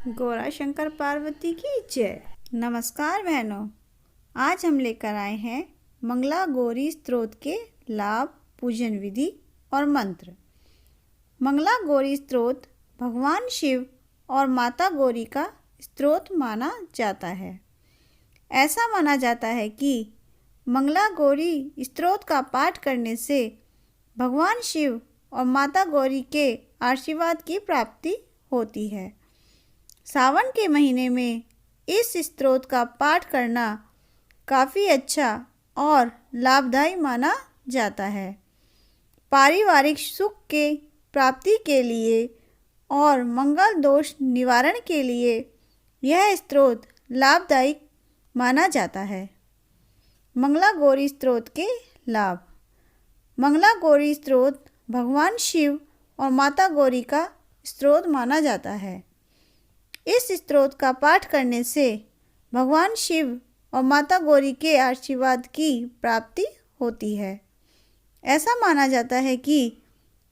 गौरा शंकर पार्वती की जय। नमस्कार बहनों, आज हम लेकर आए हैं मंगला गौरी स्तोत्र के लाभ, पूजन विधि और मंत्र। मंगला गौरी स्तोत्र भगवान शिव और माता गौरी का स्तोत्र माना जाता है। ऐसा माना जाता है कि मंगला गौरी स्तोत्र का पाठ करने से भगवान शिव और माता गौरी के आशीर्वाद की प्राप्ति होती है। सावन के महीने में इस स्तोत्र का पाठ करना काफ़ी अच्छा और लाभदायी माना जाता है। पारिवारिक सुख के प्राप्ति के लिए और मंगल दोष निवारण के लिए यह स्तोत्र लाभदायक माना जाता है। मंगला गौरी स्तोत्र के लाभ। मंगला गौरी स्तोत्र भगवान शिव और माता गौरी का स्तोत्र माना जाता है। इस स्तोत्र का पाठ करने से भगवान शिव और माता गौरी के आशीर्वाद की प्राप्ति होती है। ऐसा माना जाता है कि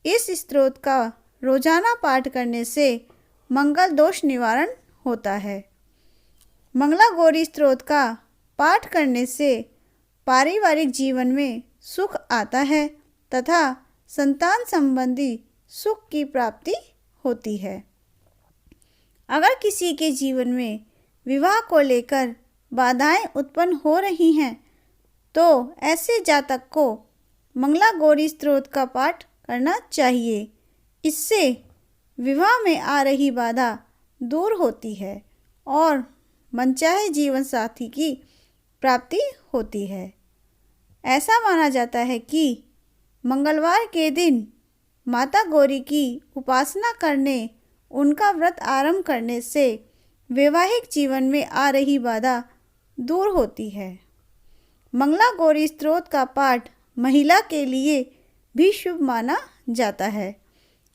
इस स्तोत्र का रोजाना पाठ करने से मंगल दोष निवारण होता है। मंगला गौरी स्तोत्र का पाठ करने से पारिवारिक जीवन में सुख आता है तथा संतान संबंधी सुख की प्राप्ति होती है। अगर किसी के जीवन में विवाह को लेकर बाधाएं उत्पन्न हो रही हैं तो ऐसे जातक को मंगला गौरी स्तोत्र का पाठ करना चाहिए। इससे विवाह में आ रही बाधा दूर होती है और मनचाहे जीवन साथी की प्राप्ति होती है। ऐसा माना जाता है कि मंगलवार के दिन माता गौरी की उपासना करने, उनका व्रत आरंभ करने से वैवाहिक जीवन में आ रही बाधा दूर होती है। मंगला गौरी स्तोत्र का पाठ महिला के लिए भी शुभ माना जाता है।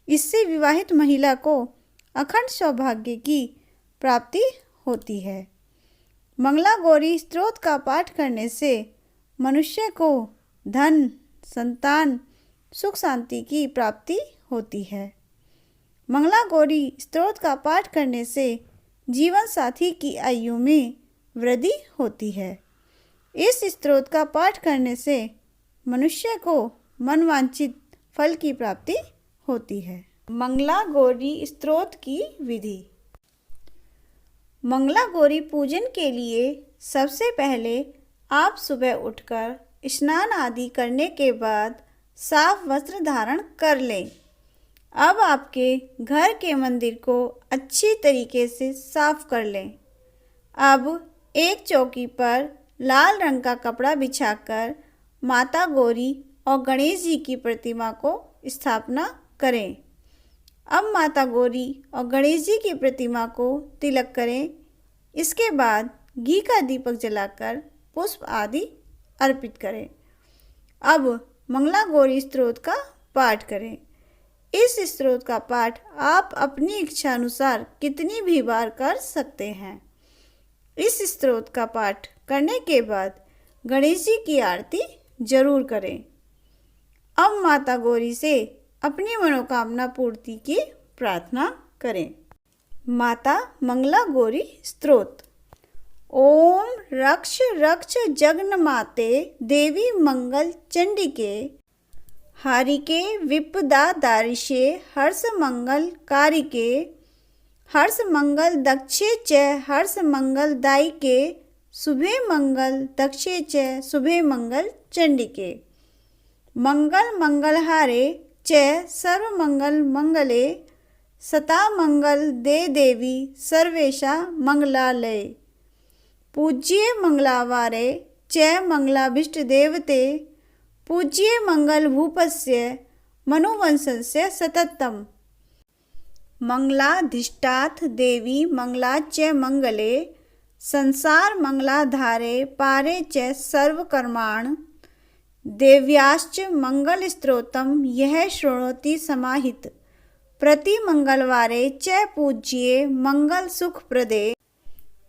इससे विवाहित महिला को अखंड सौभाग्य की प्राप्ति होती है। मंगला गौरी स्तोत्र का पाठ करने से मनुष्य को धन, संतान, सुख शांति की प्राप्ति होती है। मंगला गौरी स्तोत्र का पाठ करने से जीवन साथी की आयु में वृद्धि होती है। इस स्तोत्र का पाठ करने से मनुष्य को मनवांछित फल की प्राप्ति होती है। मंगला गौरी स्तोत्र की विधि। मंगला गौरी पूजन के लिए सबसे पहले आप सुबह उठकर स्नान आदि करने के बाद साफ वस्त्र धारण कर लें। अब आपके घर के मंदिर को अच्छी तरीके से साफ कर लें। अब एक चौकी पर लाल रंग का कपड़ा बिछाकर माता गौरी और गणेश जी की प्रतिमा को स्थापना करें। अब माता गौरी और गणेश जी की प्रतिमा को तिलक करें। इसके बाद घी का दीपक जलाकर पुष्प आदि अर्पित करें। अब मंगला गौरी स्तोत्र का पाठ करें। इस स्तोत्र का पाठ आप अपनी इच्छा अनुसार कितनी भी बार कर सकते हैं। इस स्तोत्र का पाठ करने के बाद गणेश जी की आरती जरूर करें। अब माता गौरी से अपनी मनोकामना पूर्ति की प्रार्थना करें। माता मंगला गौरी स्तोत्र। ओम रक्ष रक्ष जगन्माते देवी मंगल चंडिके हारिके विपदा दारिशे हर्ष मंगल कारिके हर्ष मंगल दक्षे च हर्ष मंगल दायिके शुभे मंगल दक्षे च शुभे मंगल चंडिके मंगल मंगलहारे च सर्व मंगल मंगले सता मंगल दे देवी सर्वेशा मंगलालय पूज्ये मंगलावारे च मंगलाभिष्ट देवते पूज्ये मंगल भूपस्य मनुवंशस्य सततम मंगलाधिष्ठाथ देवी मंगलाच मंगले संसार मंगलाधारे पारे च सर्वकर्माण देव्याश्च मंगल स्तोत्रम यह शृणोति समाहित प्रति मंगलवारे च पूज्ये मंगल सुख प्रदे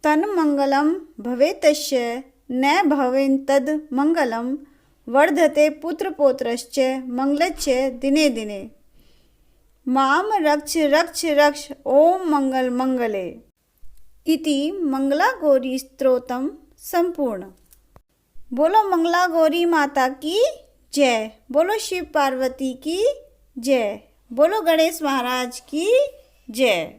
तन मंगलम भवेतस्य न भवेन्तद मंगलम वर्धते पुत्र पौत्रश्च मंगलच्च दिने दिने माम रक्ष रक्ष रक्ष ओम मंगल मंगले। इति मंगला गौरी स्तोत्रम संपूर्ण। बोलो मंगला गौरी माता की जय। बोलो शिव पार्वती की जय। बोलो गणेश महाराज की जय।